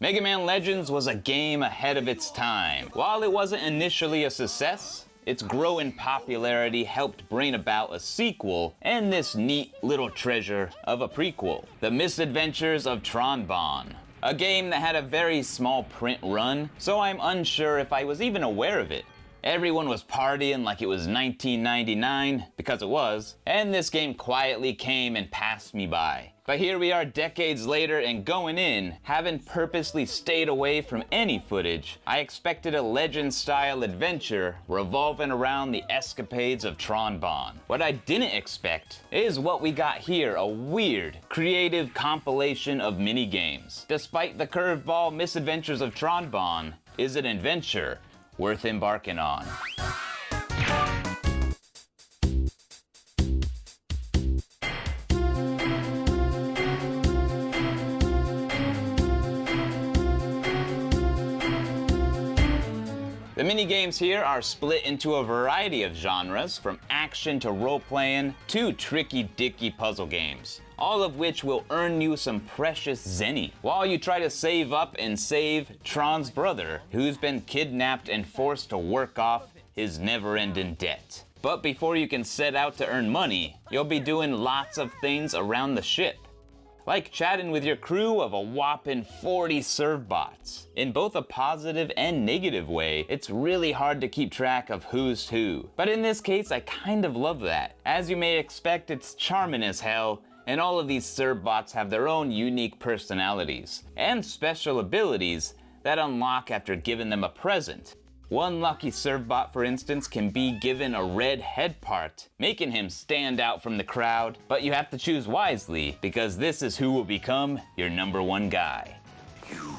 Mega Man Legends was a game ahead of its time. While it wasn't initially a success, its growing popularity helped bring about a sequel and this neat little treasure of a prequel, The Misadventures of Tron Bonne. A game that had a very small print run, so I'm unsure if I was even aware of it. Everyone was partying like it was 1999, because it was, and this game quietly came and passed me by. But here we are decades later, and going in, having purposely stayed away from any footage, I expected a Legend-style adventure revolving around the escapades of Tron Bonne. What I didn't expect is what we got here, a weird, creative compilation of mini-games. Despite the curveball, Misadventures of Tron Bonne is an adventure worth embarking on. The minigames here are split into a variety of genres, from action to role-playing to tricky-dicky puzzle games, all of which will earn you some precious zenny, while you try to save up and save Tron's brother, who's been kidnapped and forced to work off his never-ending debt. But before you can set out to earn money, you'll be doing lots of things around the ship, like chatting with your crew of a whopping 40 servbots. In both a positive and negative way, it's really hard to keep track of who's who. But in this case, I kind of love that. As you may expect, it's charming as hell, and all of these servbots have their own unique personalities and special abilities that unlock after giving them a present. One lucky servbot, for instance, can be given a red head part, making him stand out from the crowd, but you have to choose wisely, because this is who will become your #1 guy. You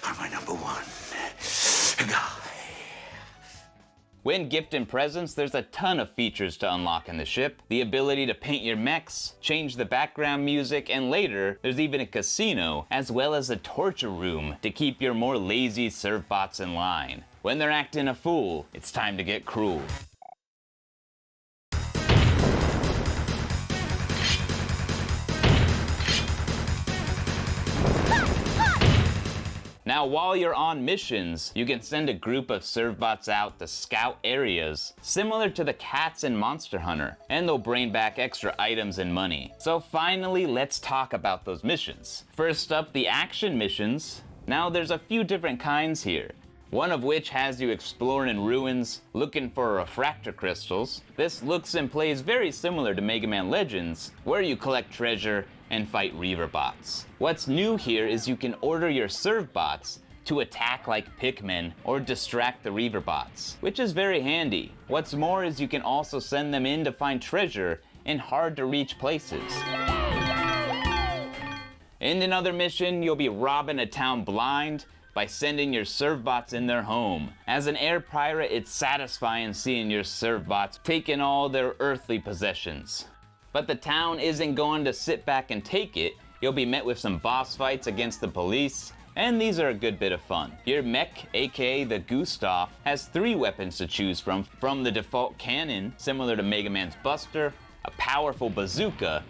are my #1 guy. When gifting presents, there's a ton of features to unlock in the ship. The ability to paint your mechs, change the background music, and later, there's even a casino, as well as a torture room to keep your more lazy servbots in line. When they're acting a fool, it's time to get cruel. Now, while you're on missions, you can send a group of servbots out to scout areas, similar to the cats in Monster Hunter, and they'll bring back extra items and money. So finally, let's talk about those missions. First up, the action missions. Now, there's a few different kinds here, one of which has you exploring in ruins, looking for refractor crystals. This looks and plays very similar to Mega Man Legends, where you collect treasure and fight Reaver bots. What's new here is you can order your servbots to attack like Pikmin or distract the Reaver bots, which is very handy. What's more is you can also send them in to find treasure in hard to reach places. In another mission, you'll be robbing a town blind by sending your servbots in their home. As an air pirate, it's satisfying seeing your servbots taking all their earthly possessions. But the town isn't going to sit back and take it. You'll be met with some boss fights against the police, and these are a good bit of fun. Your mech, aka the Gustav, has 3 weapons to choose from the default cannon, similar to Mega Man's Buster, a powerful bazooka,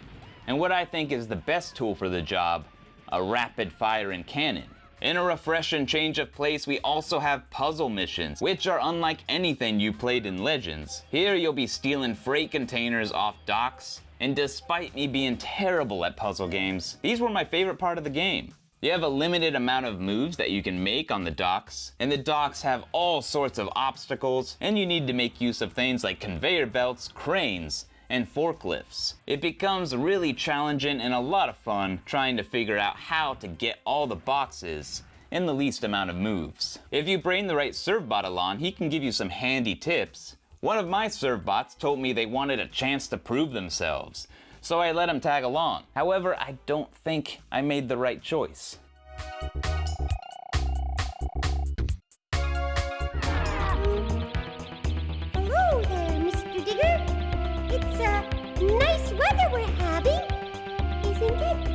and what I think is the best tool for the job, a rapid-firing cannon. In a refreshing change of pace, we also have puzzle missions, which are unlike anything you played in Legends. Here you'll be stealing freight containers off docks, and despite me being terrible at puzzle games, these were my favorite part of the game. You have a limited amount of moves that you can make on the docks, and the docks have all sorts of obstacles, and you need to make use of things like conveyor belts, cranes, and forklifts. It becomes really challenging and a lot of fun trying to figure out how to get all the boxes in the least amount of moves. If you bring the right servbot along, he can give you some handy tips. One of my servbots told me they wanted a chance to prove themselves, so I let him tag along. However, I don't think I made the right choice. Hello there, Mr. Digger. It's nice weather we're having, isn't it?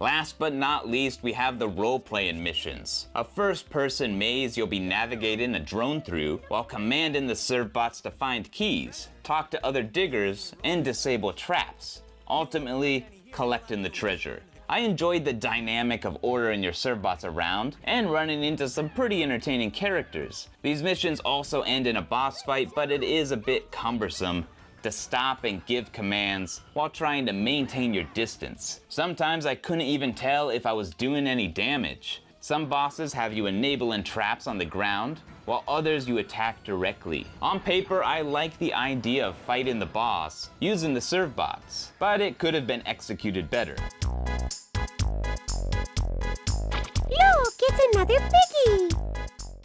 Last but not least, we have the role-playing missions. A first-person maze you'll be navigating a drone through while commanding the servbots to find keys, talk to other diggers, and disable traps, ultimately collecting the treasure. I enjoyed the dynamic of ordering your servbots around and running into some pretty entertaining characters. These missions also end in a boss fight, but it is a bit cumbersome to stop and give commands while trying to maintain your distance. Sometimes I couldn't even tell if I was doing any damage. Some bosses have you enabling traps on the ground, while others you attack directly. On paper, I like the idea of fighting the boss using the servbots, but it could have been executed better. Look, it's another piggy!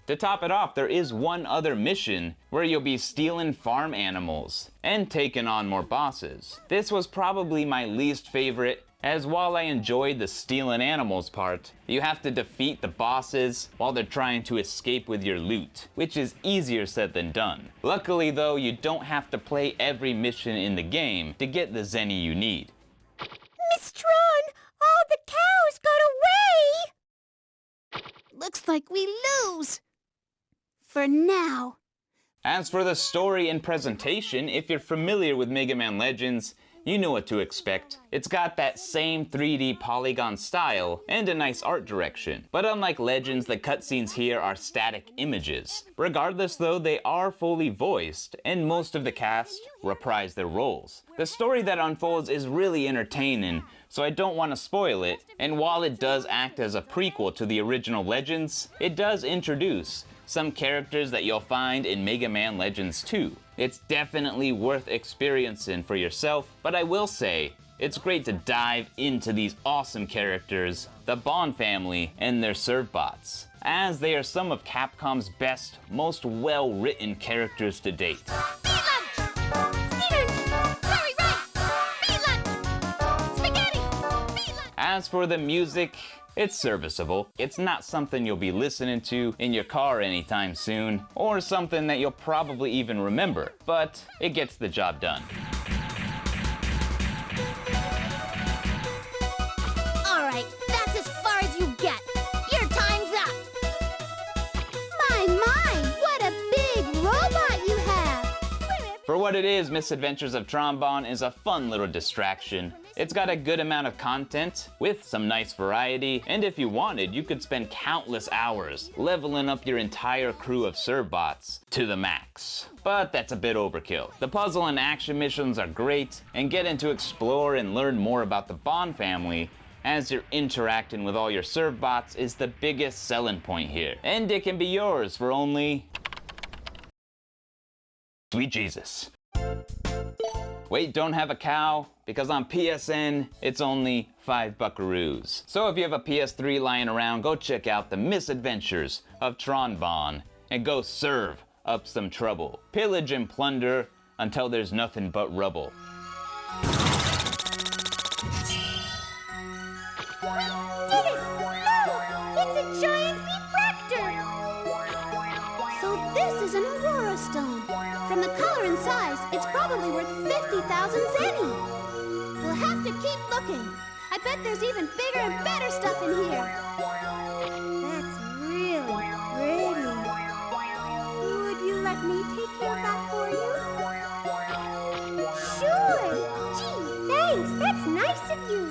To top it off, there is one other mission where you'll be stealing farm animals and taking on more bosses. This was probably my least favorite, as while I enjoyed the stealing animals part, you have to defeat the bosses while they're trying to escape with your loot, which is easier said than done. Luckily though, you don't have to play every mission in the game to get the zenny you need. Miss Tron, all the cows got away! Looks like we lose. For now. As for the story and presentation, if you're familiar with Mega Man Legends, you know what to expect. It's got that same 3D polygon style and a nice art direction. But unlike Legends, the cutscenes here are static images. Regardless though, they are fully voiced, and most of the cast reprise their roles. The story that unfolds is really entertaining, so I don't want to spoil it, and while it does act as a prequel to the original Legends, it does introduce some characters that you'll find in Mega Man Legends 2. It's definitely worth experiencing for yourself, but I will say, it's great to dive into these awesome characters, the Bonne family and their servbots, as they are some of Capcom's best, most well-written characters to date. As for the music, it's serviceable. It's not something you'll be listening to in your car anytime soon, or something that you'll probably even remember, but it gets the job done. All right, that's as far as you get. Your time's up. My, what a big robot you have! For what it is, Misadventures of Tron Bonne is a fun little distraction. It's got a good amount of content with some nice variety, and if you wanted, you could spend countless hours leveling up your entire crew of servbots to the max. But that's a bit overkill. The puzzle and action missions are great, and getting to explore and learn more about the Bonne family as you're interacting with all your servbots is the biggest selling point here. And it can be yours for only... Sweet Jesus. Wait, don't have a cow? Because on PSN, it's only 5 buckaroos. So if you have a PS3 lying around, go check out the Misadventures of Tron Bonne and go serve up some trouble. Pillage and plunder until there's nothing but rubble. We did it! Look! It's a giant refractor! So this is an Aurora Stone. From the color and size, it's probably worth 50,000 zenny. We'll have to keep looking. I bet there's even bigger and better stuff in here. That's really pretty. Would you let me take care of that for you? Sure! Gee, thanks! That's nice of you!